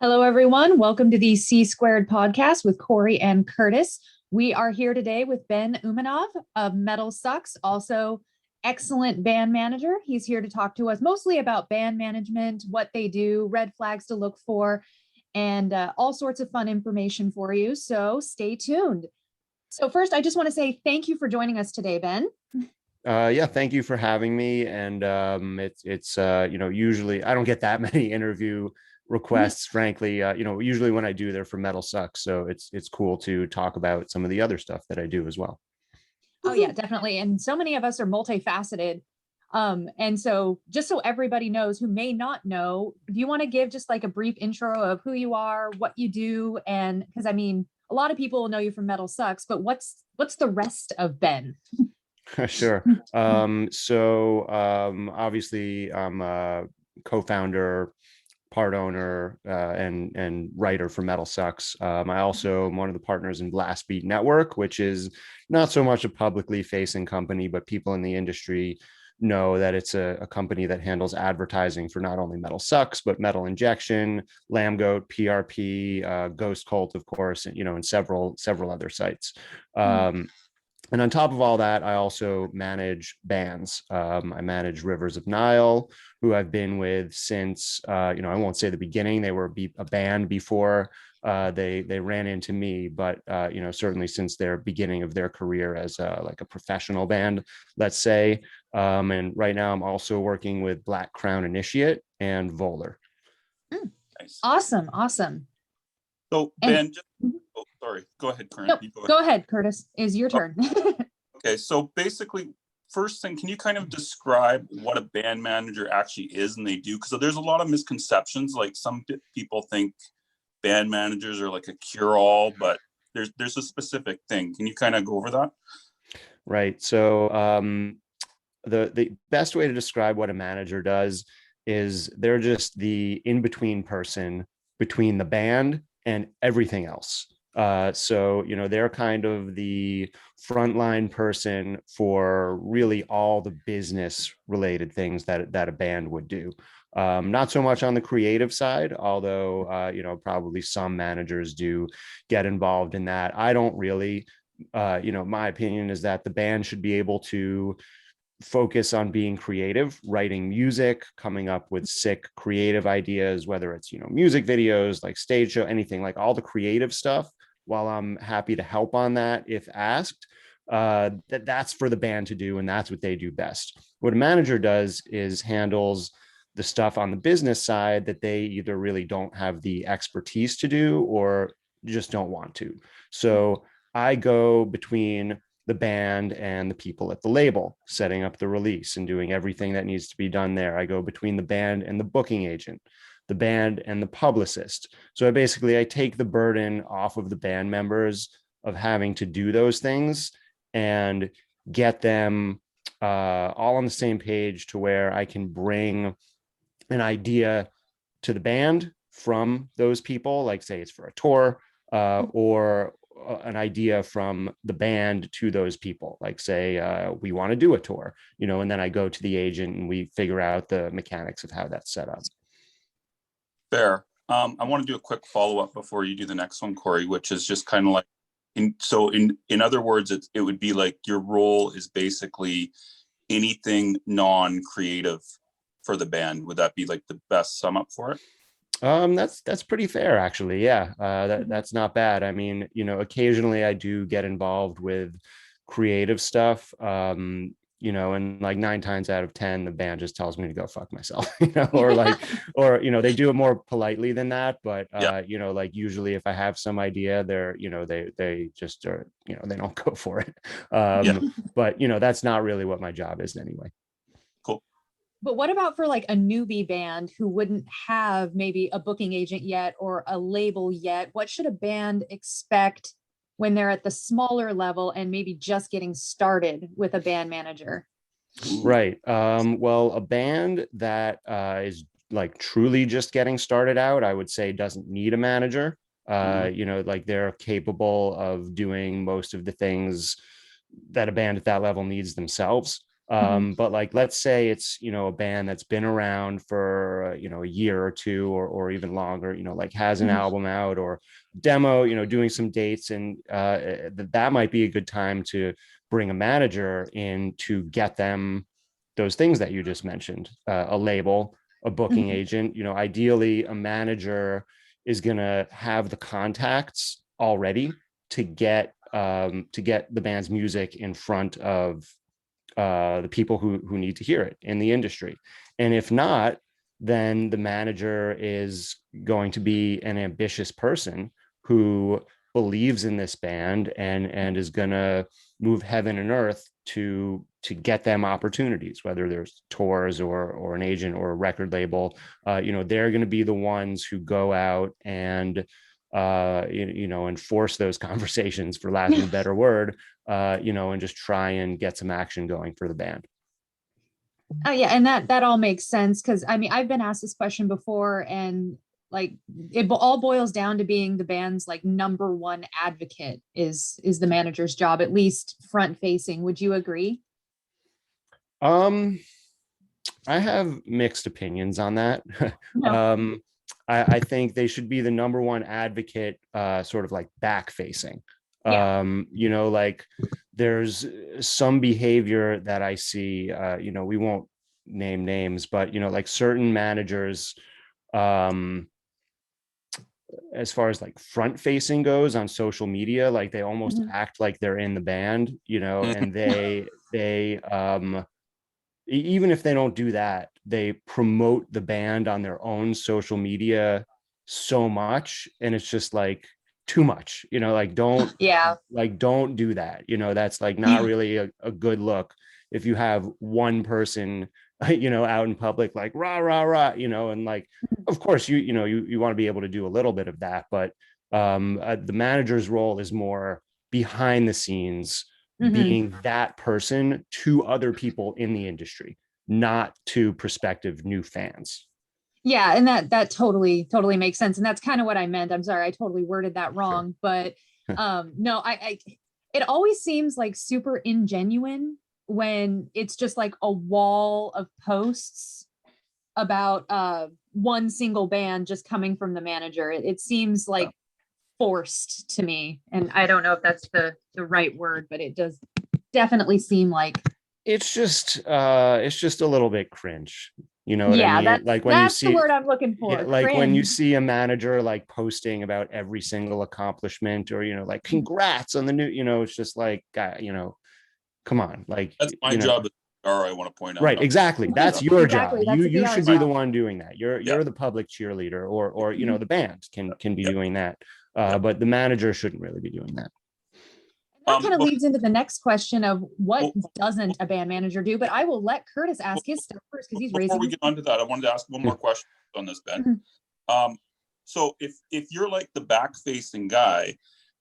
Hello, everyone. Welcome to the C Squared podcast with Cori and Curtis. We are here today with Ben Umanov of Metalsucks, also excellent band manager. He's here to talk to us mostly about band management, what they do, red flags to look for, and all sorts of fun information for you. So stay tuned. So first, I just want to say thank you for joining us today, Ben. Yeah, thank you for having me. And it's usually I don't get that many interview requests, frankly. Usually when I do, they're for Metalsucks, so it's cool to talk about some of the other stuff that I do as well. Oh yeah, definitely. And so many of us are multifaceted. And so just so everybody knows who may not know, do you want to give just like a brief intro of who you are, what you do? And because I mean, a lot of people know you from Metalsucks, but what's the rest of Ben? Sure. Obviously I'm a co-founder, part owner, and writer for Metalsucks. I also am one of the partners in Blast Beat Network, which is not so much a publicly facing company, but people in the industry know that it's a company that handles advertising for not only Metalsucks, but Metal Injection, Lambgoat, PRP, Ghost Cult, of course, and several other sites. And on top of all that, I also manage bands. I manage Rivers of Nile, who I've been with since, I won't say the beginning. They were a band before they ran into me, but, certainly since their beginning of their career as like a professional band, let's say. And right now I'm also working with Black Crown Initiate and Volar. Nice. Awesome. So Ben, sorry, go ahead, Curtis. No, go ahead, Curtis. It's your turn. Okay, so basically, first thing, can you kind of describe what a band manager actually is and they do? Because there's a lot of misconceptions. Like some people think band managers are like a cure-all, but there's a specific thing. Can you kind of go over that? Right. So the best way to describe what a manager does is they're just the in-between person between the band and everything else. They're kind of the frontline person for really all the business related things that a band would do. Not so much on the creative side, although, probably some managers do get involved in that. I don't really, my opinion is that the band should be able to focus on being creative, writing music, coming up with sick creative ideas, whether it's, music videos, like stage show, anything, like all the creative stuff. While I'm happy to help on that if asked, that's for the band to do, and that's what they do best. What a manager does is handles the stuff on the business side that they either really don't have the expertise to do or just don't want to. So I go between the band and the people at the label, setting up the release and doing everything that needs to be done there. I go between the band and the booking agent, the band and the publicist. So I take the burden off of the band members of having to do those things and get them all on the same page to where I can bring an idea to the band from those people, like say it's for a tour, or an idea from the band to those people, like say we want to do a tour, and then I go to the agent and we figure out the mechanics of how that's set up. Fair. I want to do a quick follow-up before you do the next one, Cori, which is just kind of like, in other words, it would be like your role is basically anything non-creative for the band. Would that be like the best sum up for it? That's pretty fair, actually. Yeah, that's not bad. I mean, occasionally I do get involved with creative stuff. And like 9 times out of 10, the band just tells me to go fuck myself, or they do it more politely than that. But, like usually if I have some idea, they just are, they don't go for it. But, that's not really what my job is anyway. Cool. But what about for like a newbie band who wouldn't have maybe a booking agent yet or a label yet? What should a band expect when they're at the smaller level and maybe just getting started with a band manager? Right. Well, a band that is like truly just getting started out, I would say doesn't need a manager. Like they're capable of doing most of the things that a band at that level needs themselves. But like, let's say it's, a band that's been around for, a year or two or even longer, like has an album out or demo, doing some dates. And that might be a good time to bring a manager in to get them those things that you just mentioned, a label, a booking agent, ideally a manager is going to have the contacts already to get the band's music in front of the people who need to hear it in the industry. And if not, then the manager is going to be an ambitious person who believes in this band and is going to move heaven and earth to get them opportunities, whether there's tours or an agent or a record label. They're going to be the ones who go out and enforce those conversations, for lack of a better word, and just try and get some action going for the band. Oh yeah, and that all makes sense, because I mean, I've been asked this question before, and like it all boils down to being the band's like number one advocate is the manager's job, at least front facing. Would you agree? I have mixed opinions on that. No. I think they should be the number one advocate, sort of like back facing. Yeah. Like there's some behavior that I see, we won't name names, but, like certain managers, as far as like front facing goes on social media, like they almost act like they're in the band, and they even if they don't do that, they promote the band on their own social media so much. And it's just like too much, like don't do that. That's like not really a good look. If you have one person, out in public, like rah, rah, rah, and like, of course you want to be able to do a little bit of that, but the manager's role is more behind the scenes, being that person to other people in the industry, not to prospective new fans. Yeah, and that totally makes sense, and that's kind of what I meant. I'm sorry, I totally worded that wrong, but no, I it always seems like super ingenuine when it's just like a wall of posts about one single band just coming from the manager. It seems like forced to me, and I don't know if that's the right word, but it does definitely seem like it's just a little bit cringe. You know what I mean? That's, like when that's you see the word I'm looking for. like cringe. when you see a manager like posting about every single accomplishment, or like congrats on the new, it's just like, come on, like that's my job. Or I want to point out, right? Exactly, that's your job. You should be the one doing that. You're the public cheerleader, or the band can be doing that, but the manager shouldn't really be doing that. That kind of leads into the next question of what doesn't a band manager do, but I will let Curtis ask his stuff first, because he's raising. Before we get onto that, I wanted to ask one more question on this, Ben. So if you're like the back facing guy,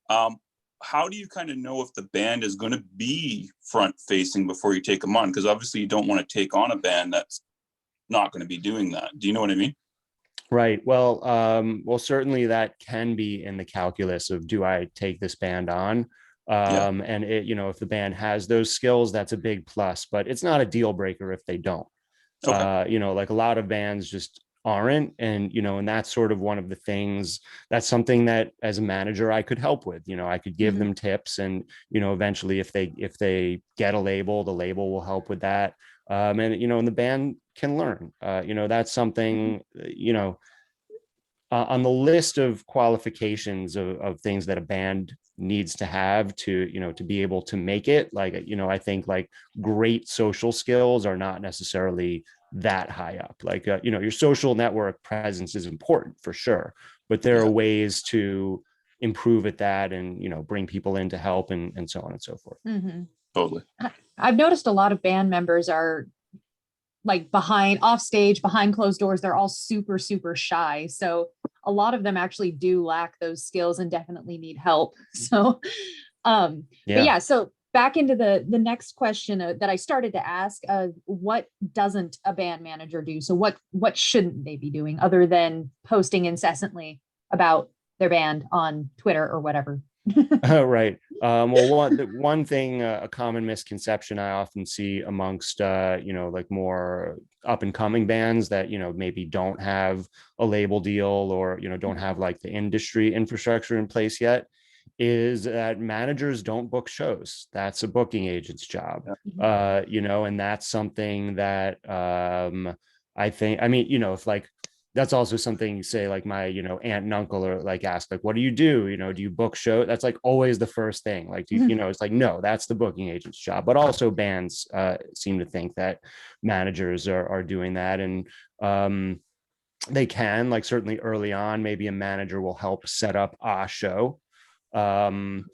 how do you kind of know if the band is going to be front facing before you take them on? Because obviously you don't want to take on a band that's not going to be doing that. Do you know what I mean? Right. Well, certainly that can be in the calculus of, do I take this band on? And it, if the band has those skills, that's a big plus, but it's not a deal breaker if they don't. Okay. Like a lot of bands just aren't, and that's sort of one of the things, that's something that as a manager I could help with. I could give them tips, and eventually if they get a label, the label will help with that. And the band can learn. That's something, on the list of qualifications of things that a band needs to have to be able to make it. Like, I think like great social skills are not necessarily that high up. Like, your social network presence is important for sure, but there are ways to improve at that and, bring people in to help and so on and so forth. Totally. I've noticed a lot of band members are like off stage, behind closed doors, they're all super, super shy. So a lot of them actually do lack those skills and definitely need help. So, but yeah, so back into the next question that I started to ask, what doesn't a band manager do? So what shouldn't they be doing other than posting incessantly about their band on Twitter or whatever? Oh, right. Well, one thing, a common misconception I often see amongst, like more up and coming bands that, maybe don't have a label deal or, don't have like the industry infrastructure in place yet, is that managers don't book shows. That's a booking agent's job. And that's something that I think, if like, that's also something you say, like my, aunt and uncle are like, ask like, what do you do? Do you book show? That's like always the first thing. Like, it's like, no, that's the booking agent's job. But also bands seem to think that managers are doing that. And they can, like, certainly early on, maybe a manager will help set up a show. And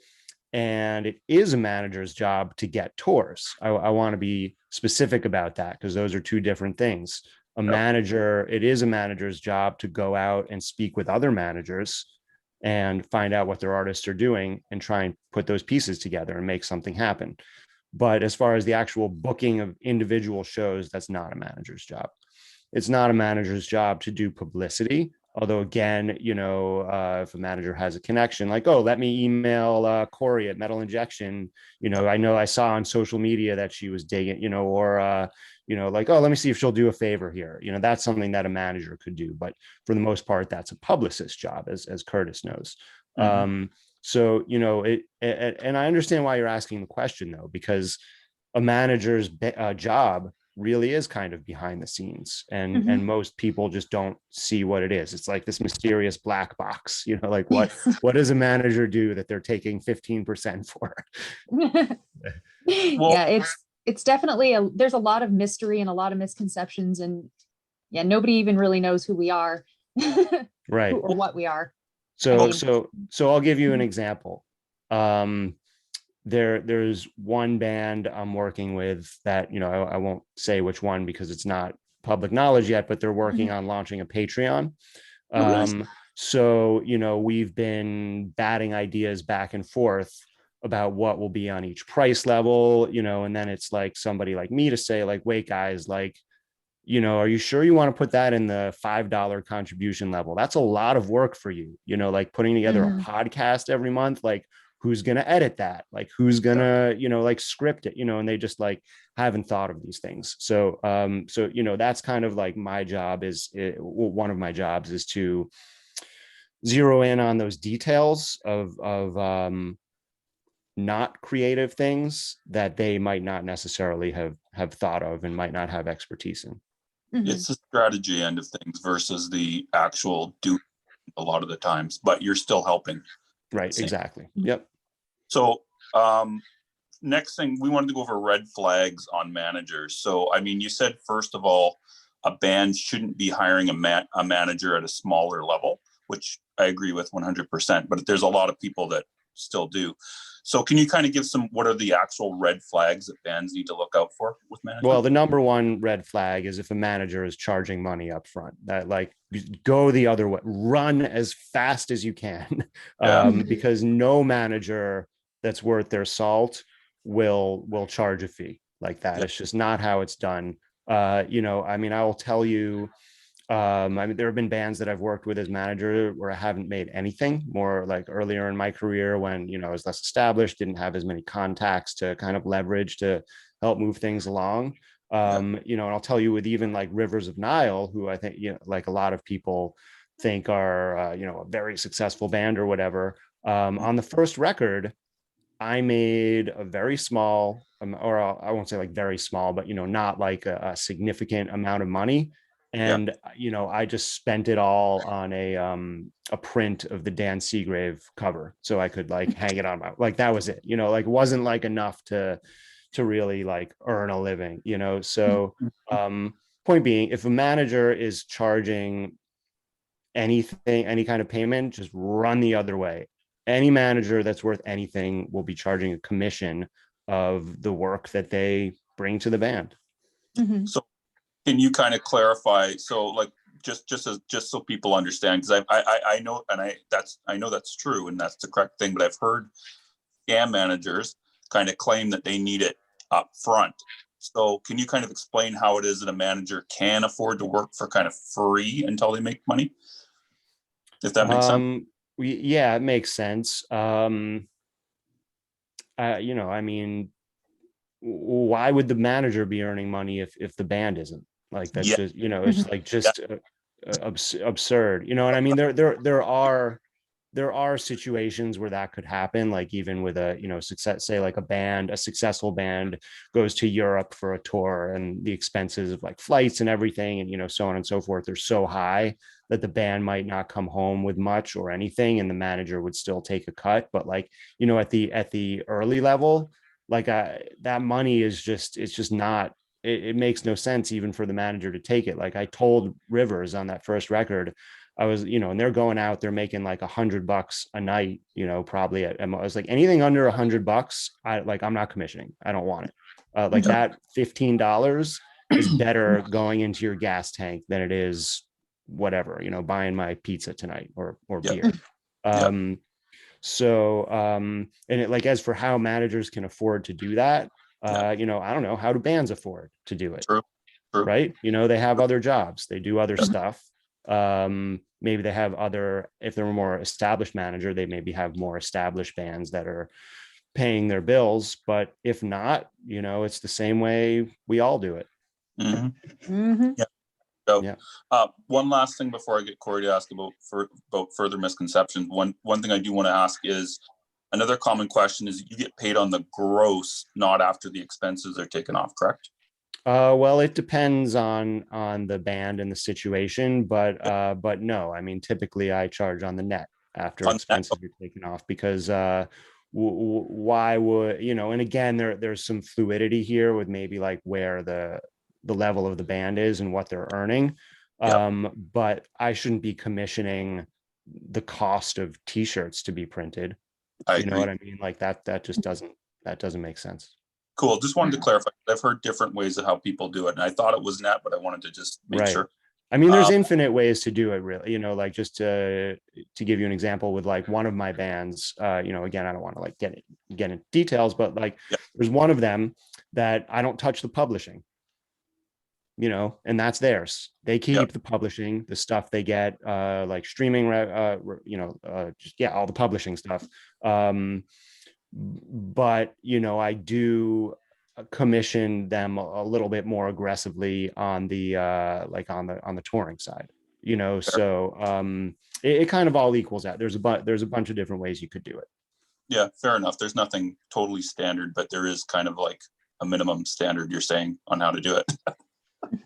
it is a manager's job to get tours. I want to be specific about that because those are two different things. It is a manager's job to go out and speak with other managers and find out what their artists are doing and try and put those pieces together and make something happen. But as far as the actual booking of individual shows, that's not a manager's job. It's not a manager's job to do publicity. Although again, if a manager has a connection, like, oh, let me email Cori at Metal Injection. I know I saw on social media that she was digging, or like, oh, let me see if she'll do a favor here. That's something that a manager could do. But for the most part, that's a publicist's job, as Curtis knows. So, and I understand why you're asking the question, though, because a manager's job really is kind of behind the scenes, and most people just don't see what it is. It's like this mysterious black box, like what does a manager do that they're taking 15% for? Yeah, it's definitely there's a lot of mystery and a lot of misconceptions, and yeah, nobody even really knows who we are. Right. Or what we are. So I'll give you an example. There's one band I'm working with that, I won't say which one because it's not public knowledge yet, but they're working on launching a Patreon. So, we've been batting ideas back and forth about what will be on each price level, and then it's like somebody like me to say, like, wait, guys, like, are you sure you want to put that in the $5 contribution level? That's a lot of work for you, like putting together a podcast every month, like, who's going to edit that? Like, who's going to, like, script it, and they just like haven't thought of these things. So, that's kind of like my job one of my jobs is to zero in on those details of not creative things that they might not necessarily have thought of and might not have expertise in. It's the strategy end of things versus the actual do a lot of the times, but you're still helping. Right. Exactly. Yep. So next thing, we wanted to go over red flags on managers. So, you said, first of all, a band shouldn't be hiring a manager at a smaller level, which I agree with 100%, but there's a lot of people that still do. So can you kind of give what are the actual red flags that bands need to look out for with management? Well, the number one red flag is if a manager is charging money up front. That, like, go the other way, run as fast as you can, because no manager that's worth their salt will charge a fee like that. It's just not how it's done. I will tell you, there have been bands that I've worked with as manager where I haven't made anything, more like earlier in my career when, I was less established, didn't have as many contacts to kind of leverage to help move things along. And I'll tell you, with even like Rivers of Nile, who I think, like a lot of people think are, a very successful band or whatever. On the first record, I made a very small, or I won't say like very small, but, not like a significant amount of money. And, I just spent it all on a print of the Dan Seagrave cover. So I could like hang it on like, that was it, like, wasn't like enough to really like earn a living, so point being, if a manager is charging anything, any kind of payment, just run the other way. Any manager that's worth anything will be charging a commission of the work that they bring to the band. So can you kind of clarify? So like, just so people understand, because I know, and I know that's true and that's the correct thing, but I've heard scam managers kind of claim that they need it up front. So can you kind of explain how it is that a manager can afford to work for kind of free until they make money? If that makes sense. Yeah, it makes sense. you know, I mean, why would the manager be earning money if the band isn't? Like, that's Yeah. just, you know, it's like just absurd. You know what I mean? There are situations where that could happen, like even with a, you know, success, say like a successful band goes to Europe for a tour, and the expenses of like flights and everything, and, you know, so on and so forth, are so high that the band might not come home with much or anything, and the manager would still take a cut. But like, you know, at the early level, like that money is just, it's just not, it makes no sense even for the manager to take it. Like I told Rivers on that first record, I was, you know, and they're going out, they're making like $100 a night, you know, probably I was like, anything under $100, I'm not commissioning. I don't want it. Like that $15 is better going into your gas tank than it is whatever, you know, buying my pizza tonight or beer. And it, like, as for how managers can afford to do that, you know, I don't know, how do bands afford to do it? True. Right? You know, they have other jobs, they do other stuff. Maybe they have other, if they're a more established manager, they maybe have more established bands that are paying their bills. But if not, you know, it's the same way we all do it. Yeah. So, Yeah. one last thing before I get Cori to ask about further misconceptions. One thing I do want to ask is, another common question is, you get paid on the gross, not after the expenses are taken off, correct? Well, it depends on the band and the situation, but no, I mean, typically I charge on the net after On that, expenses are taken off, because why would, you know, and again, there's some fluidity here with maybe like where the level of the band is and what they're earning. But I shouldn't be commissioning the cost of t-shirts to be printed. I You know agree. what I mean? Like that just doesn't make sense. Cool. Just wanted to clarify. I've heard different ways of how people do it, and I thought it was net, but I wanted to just make Right. sure. I mean, there's infinite ways to do it, really. You know, like, just to give you an example with like one of my bands, you know, again, I don't want to like get into details, but like there's one of them that I don't touch the publishing, you know, and that's theirs. They keep the publishing, the stuff they get, like streaming, you know, just, all the publishing stuff. But, you know, I do commission them a little bit more aggressively on the like on the touring side, you know. So it kind of all equals out. There's a bunch of different ways you could do it. Yeah, fair enough. There's nothing totally standard, but there is kind of like a minimum standard, you're saying, on how to do it.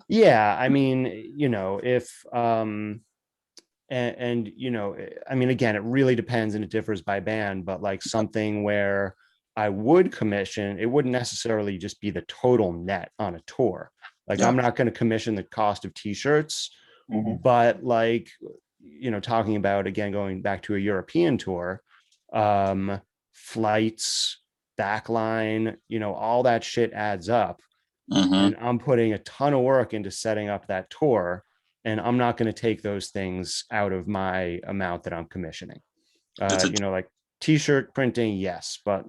Yeah, I mean, you know, if and you know, I mean, again, it really depends and it differs by band, but like something where I would commission, it wouldn't necessarily just be the total net on a tour. Like I'm not going to commission the cost of t-shirts, but like, you know, talking about, again, going back to a European tour, flights, backline, you know, all that shit adds up. And I'm putting a ton of work into setting up that tour, and I'm not going to take those things out of my amount that I'm commissioning. You know, like t-shirt printing, yes, but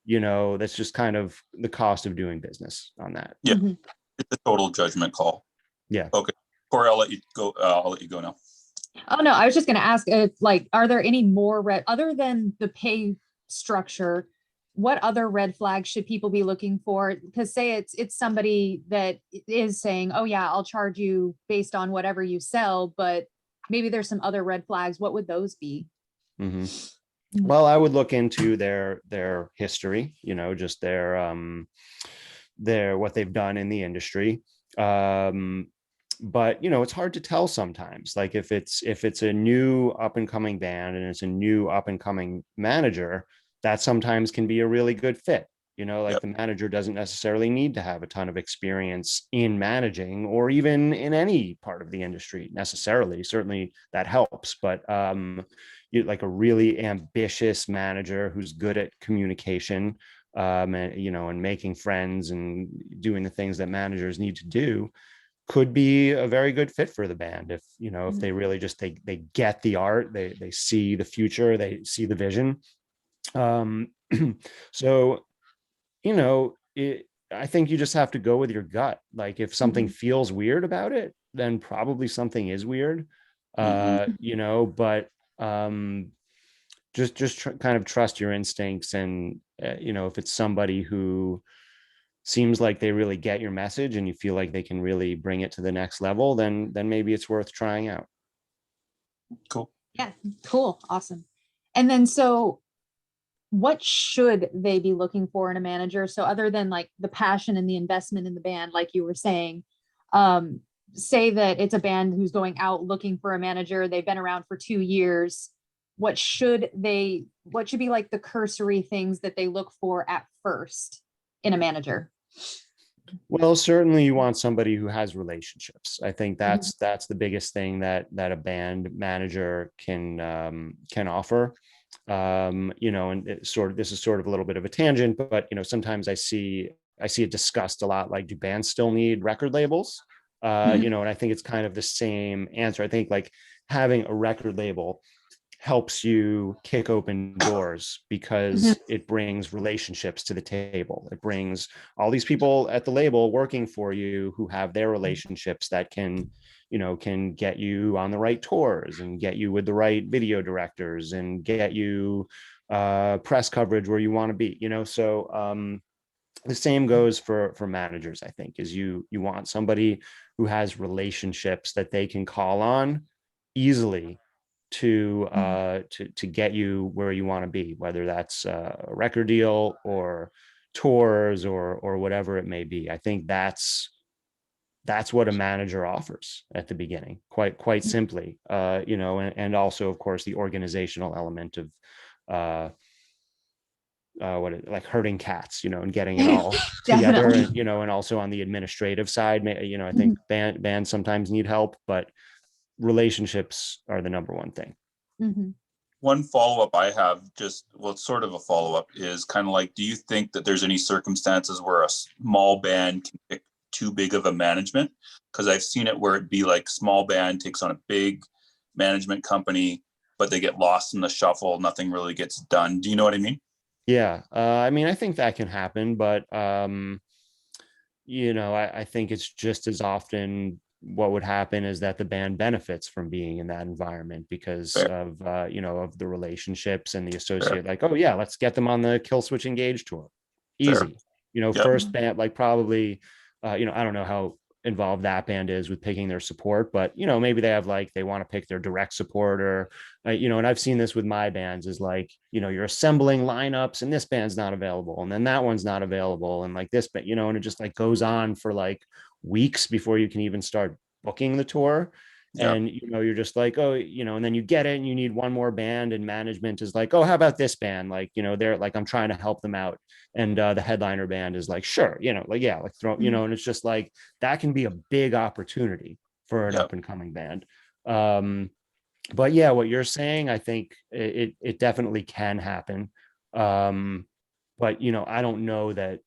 you know, that's just kind of the cost of doing business on that. It's a total judgment call. Okay, Cori, I'll let you go. I'll let you go now. Oh no, I was just going to ask, like, are there any more other than the pay structure? What other red flags should people be looking for? Because say it's somebody that is saying, oh yeah, I'll charge you based on whatever you sell, but maybe there's some other red flags. What would those be? Well, I would look into their history, you know, just their what they've done in the industry. But you know, it's hard to tell sometimes. Like if it's a new up and coming band and it's a new up and coming manager, that sometimes can be a really good fit. You know, like the manager doesn't necessarily need to have a ton of experience in managing or even in any part of the industry necessarily. Certainly that helps, but you like a really ambitious manager who's good at communication, and, you know, and making friends and doing the things that managers need to do, could be a very good fit for the band. If, you know, if they really just, they get the art, they see the future, they see the vision. So, you know, I think you just have to go with your gut. Like if something feels weird about it, then probably something is weird, you know, but kind of trust your instincts. And if it's somebody who seems like they really get your message and you feel like they can really bring it to the next level, then maybe it's worth trying out. Cool. Yeah, cool. Awesome. And then, so what should they be looking for in a manager? So other than like the passion and the investment in the band, like you were saying, say that it's a band who's going out looking for a manager. They've been around for 2 years. What should be like the cursory things that they look for at first in a manager? Well, certainly you want somebody who has relationships. I think that's the biggest thing that a band manager can offer. And this is sort of a little bit of a tangent, but sometimes I see it discussed a lot, like, do bands still need record labels? And I think it's kind of the same answer. I think like having a record label helps you kick open doors because it brings relationships to the table. It brings all these people at the label working for you who have their relationships that can get you on the right tours and get you with the right video directors and get you press coverage where you want to be. So the same goes for managers. I think is you want somebody who has relationships that they can call on easily to get you where you want to be, whether that's a record deal or tours or whatever it may be. I think that's what a manager offers at the beginning, quite simply. And also, of course, the organizational element of like herding cats, and getting it all together, and and also on the administrative side, I think bands sometimes need help, but relationships are the number one thing. One follow-up I have, it's sort of a follow-up, is kind of like, do you think that there's any circumstances where a small band can pick too big of a management? Because I've seen it where it'd be like small band takes on a big management company, but they get lost in the shuffle. Nothing really gets done. Do you know what I mean? Yeah. I think that can happen, but I think it's just as often what would happen is that the band benefits from being in that environment because of of the relationships and the associate. Like, oh yeah, let's get them on the Kill Switch Engage tour. Easy. First band, like probably I don't know how involved that band is with picking their support, but maybe they have they want to pick their direct support, or and I've seen this with my bands, is like you're assembling lineups and this band's not available and then that one's not available and like this, but and it just goes on for weeks before you can even start booking the tour. And you're just like, oh, and then you get it and you need one more band, and management is like, oh, how about this band? They're like, I'm trying to help them out. And the headliner band is like, sure, throw, and it's just like, that can be a big opportunity for an up and coming band. But yeah, what you're saying, I think it definitely can happen. But I don't know that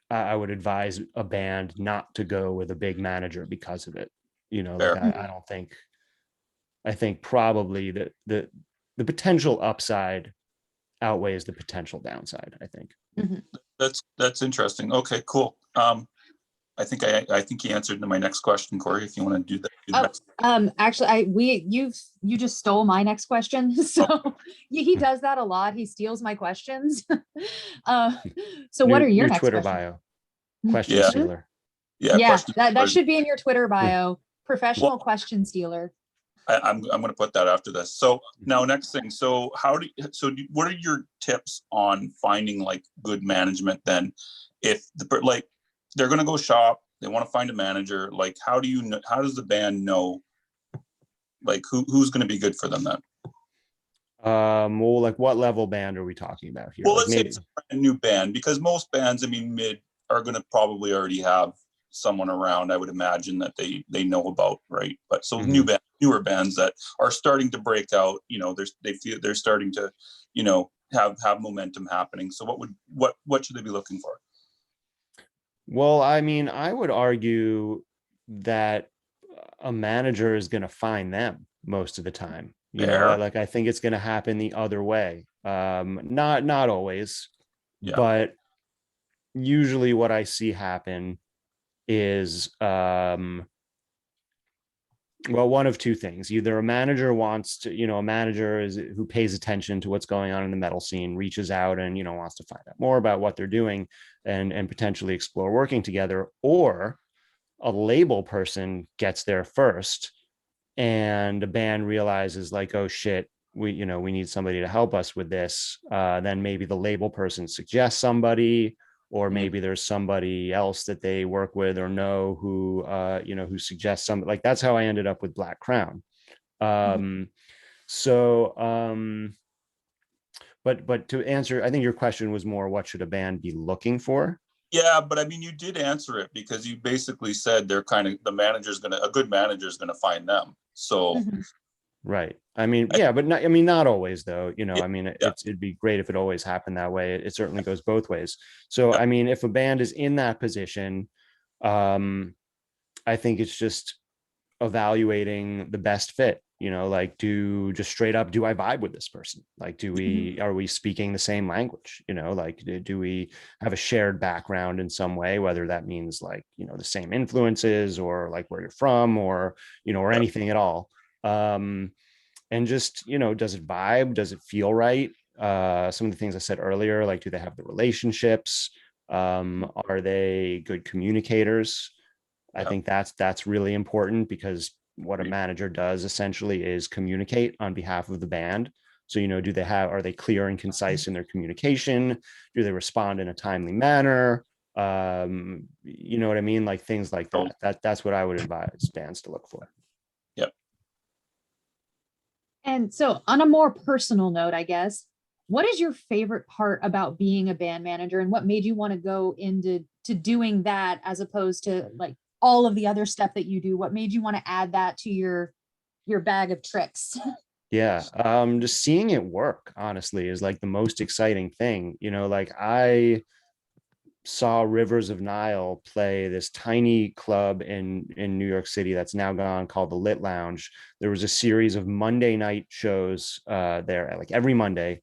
I would advise a band not to go with a big manager because of it. I don't think, I think probably the potential upside outweighs the potential downside, I think. That's interesting. Okay, cool. I think you answered my next question, Cori, if you want to do that. Actually, you just stole my next question. So he does that a lot. He steals my questions. So what are your next Twitter questions? bio? Question stealer. Yeah, that should be in your Twitter bio. Professional question stealer. I'm going to put that after this. So now, next thing. So what are your tips on finding good management then? If they're going to go shop, they want to find a manager. How does the band know who's going to be good for them then? Well, what level band are we talking about here? Well, let's say it's a brand new band, because most bands, mid, are going to probably already have someone around, I would imagine, that they know about, right? But so newer bands that are starting to break out, they feel they're starting to, have momentum happening. So what should they be looking for? Well, I would argue that a manager is going to find them most of the time. I think it's going to happen the other way. Not always, but usually what I see happen is Well, one of two things. Either a manager wants to, a manager is who pays attention to what's going on in the metal scene, reaches out and, wants to find out more about what they're doing and potentially explore working together, or a label person gets there first and the band realizes like, oh shit, we need somebody to help us with this. Then maybe the label person suggests somebody, or maybe there's somebody else that they work with or know who suggests something. Like that's how I ended up with Black Crown. So but to answer, I think your question was more, what should a band be looking for? Yeah, but I mean, you did answer it because you basically said they're kind of a good manager is gonna find them. So right. I mean, yeah, but not always though. I mean, yeah. it'd be great if it always happened that way. It certainly goes both ways. So, I mean, if a band is in that position, I think it's just evaluating the best fit. Like just straight up, do I vibe with this person? Like, are we speaking the same language? Like, do we have a shared background in some way, whether that means like, the same influences or like where you're from or, or anything at all. And just, does it vibe? Does it feel right? Some of the things I said earlier, like, do they have the relationships? Are they good communicators? I think that's really important, because what a manager does essentially is communicate on behalf of the band. So, are they clear and concise in their communication? Do they respond in a timely manner? You know what I mean? Like things like that. That's what I would advise bands to look for. Yep. And so on a more personal note, I guess, what is your favorite part about being a band manager, and what made you want to go into doing that as opposed to like all of the other stuff that you do? What made you want to add that to your bag of tricks? Yeah. Just seeing it work, honestly, is like the most exciting thing. Like I saw Rivers of Nile play this tiny club in New York City that's now gone, called the Lit Lounge. There was a series of Monday night shows there, like every Monday.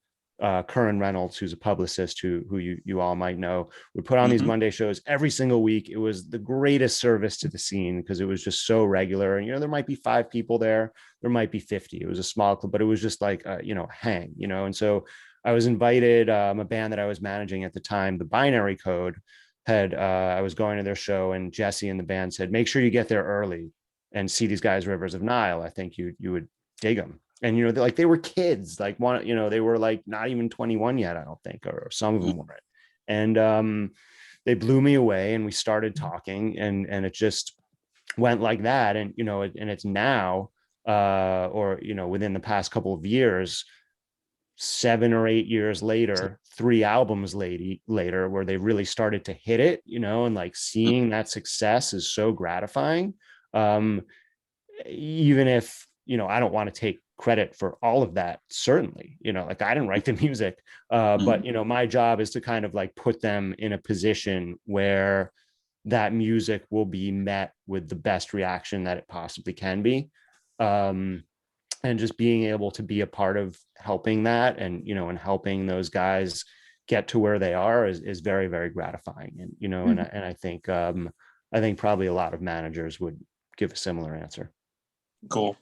Curran Reynolds, who's a publicist who you all might know, would put on these Monday shows every single week. It was the greatest service to the scene because it was just so regular. And there might be 5 people there might be 50. It was a small club, but it was just like hang. And so I was invited. A band that I was managing at the time, the Binary Code, I was going to their show, and Jesse and the band said, make sure you get there early and see these guys, Rivers of Nile. I think you would dig them. And they were kids, like one, they were like not even 21 yet, I don't think, or some of them weren't. And they blew me away, and we started talking, and it just went like that. And and it's now or within the past couple of years, 7 or 8 years later, 3 albums later, where they really started to hit it, and like seeing that success is so gratifying. Even if I don't want to take credit for all of that, certainly, like I didn't write the music, but my job is to kind of like put them in a position where that music will be met with the best reaction that it possibly can be. And just being able to be a part of helping that, and and helping those guys get to where they are is very, very gratifying. And and I think probably a lot of managers would give a similar answer. Cool.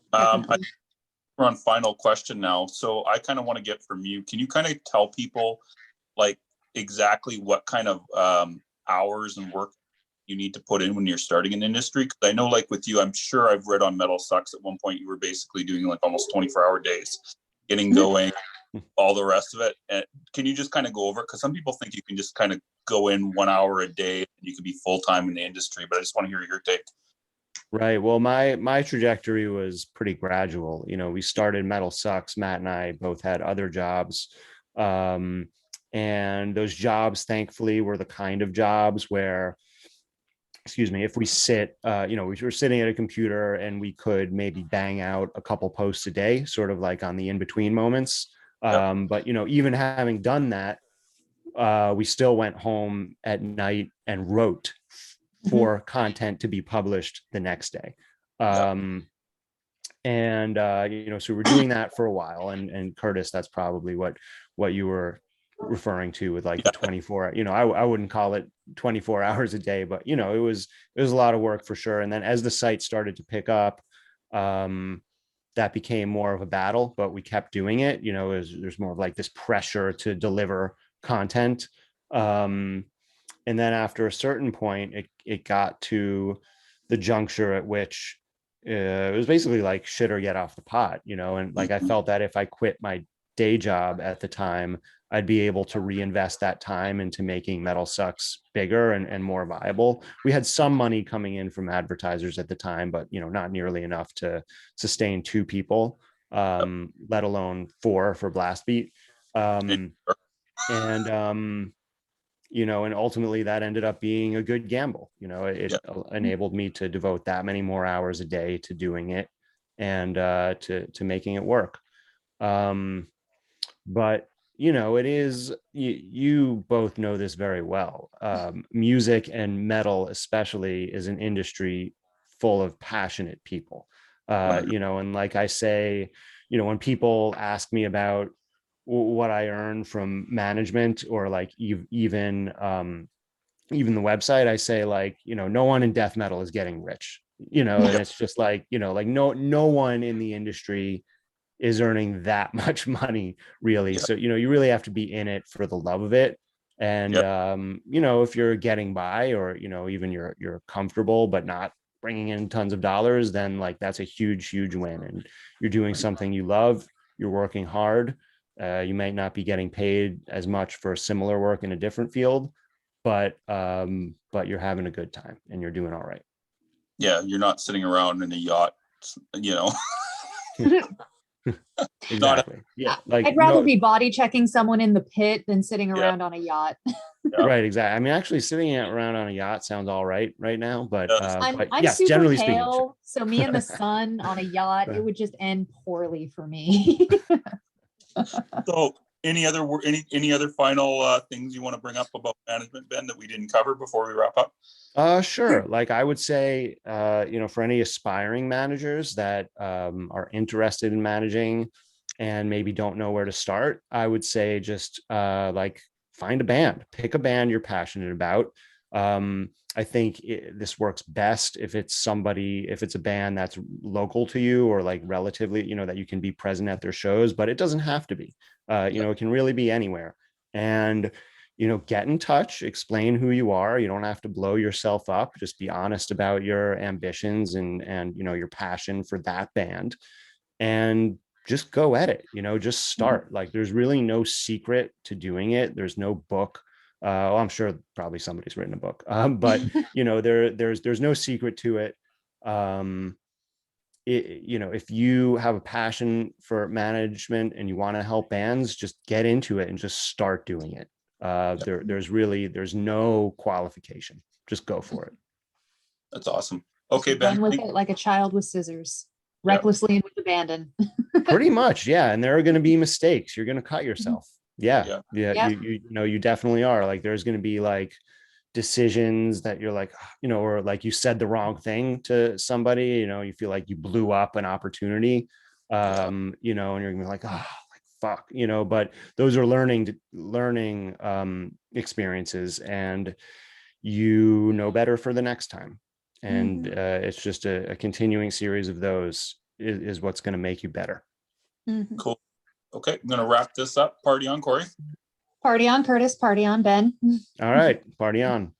We're on final question now. So I kind of want to get from you, can you kind of tell people like exactly what kind of hours and work you need to put in when you're starting an industry? Because I know, like with you, I'm sure I've read on Metalsucks at one point you were basically doing like almost 24-hour days, getting going, all the rest of it. And can you just kind of go over it? Because some people think you can just kind of go in 1 hour a day and you can be full-time in the industry, but I just want to hear your take. Right. Well, my trajectory was pretty gradual. We started Metalsucks. Matt and I both had other jobs. And those jobs, thankfully, were the kind of jobs where, if we we were sitting at a computer and we could maybe bang out a couple posts a day, sort of like on the in-between moments. But, even having done that, we still went home at night and wrote for content to be published the next day. And so we're doing that for a while. And Curtis, that's probably what you were referring to with like the 24, I wouldn't call it 24 hours a day, but it was a lot of work for sure. And then as the site started to pick up, that became more of a battle, but we kept doing it. There's more of like this pressure to deliver content. And then after a certain point, it got to the juncture at which it was basically like shit or get off the pot, and like I felt that if I quit my day job at the time, I'd be able to reinvest that time into making Metalsucks bigger and more viable. We had some money coming in from advertisers at the time, but not nearly enough to sustain 2 people, let alone 4 for Blast Beat. And and ultimately that ended up being a good gamble. It enabled me to devote that many more hours a day to doing it and to making it work. But it is, you both know this very well. Music and metal especially is an industry full of passionate people. And like I say, when people ask me about what I earn from management, or like even the website, I say, like, no one in death metal is getting rich, and it's just like, like no one in the industry is earning that much money, really. So, you really have to be in it for the love of it. And, if you're getting by, or, even you're comfortable, but not bringing in tons of dollars, then like, that's a huge, huge win. And you're doing something you love, you're working hard. You might not be getting paid as much for similar work in a different field, but you're having a good time and you're doing all right. Yeah. You're not sitting around in a yacht, Exactly. Yeah. Like, I'd rather be body checking someone in the pit than sitting around on a yacht. Right. Exactly. I mean, actually sitting around on a yacht sounds all right now, but, I'm yes, super generally pale, speaking. So me and the sun on a yacht, it would just end poorly for me. So any other final things you want to bring up about management, Ben, that we didn't cover before we wrap up? Sure. Like I would say, for any aspiring managers that are interested in managing and maybe don't know where to start, I would say just like find a band, pick a band you're passionate about. I think this works best if it's a band that's local to you, or like relatively, that you can be present at their shows, but it doesn't have to be. It can really be anywhere. And get in touch, explain who you are. You don't have to blow yourself up. Just be honest about your ambitions and your passion for that band, and just go at it. Just start. Like, there's really no secret to doing it. There's no book. Well, I'm sure probably somebody's written a book, but there's no secret to it. If you have a passion for management and you want to help bands, just get into it and just start doing it. There's no qualification. Just go for it. That's awesome. Okay, Ben. Ben. With it like a child with scissors, recklessly and with abandon. Pretty much, yeah. And there are going to be mistakes. You're going to cut yourself. Yeah. You definitely are. Like, there's going to be like decisions that you're like, or like you said the wrong thing to somebody. You feel like you blew up an opportunity. And you're gonna be like, oh, fuck, but those are learning experiences, and better for the next time. And it's just a continuing series of those is what's going to make you better. Cool. Okay, I'm gonna wrap this up. Party on, Cori. Party on, Curtis. Party on, Ben. All right, party on.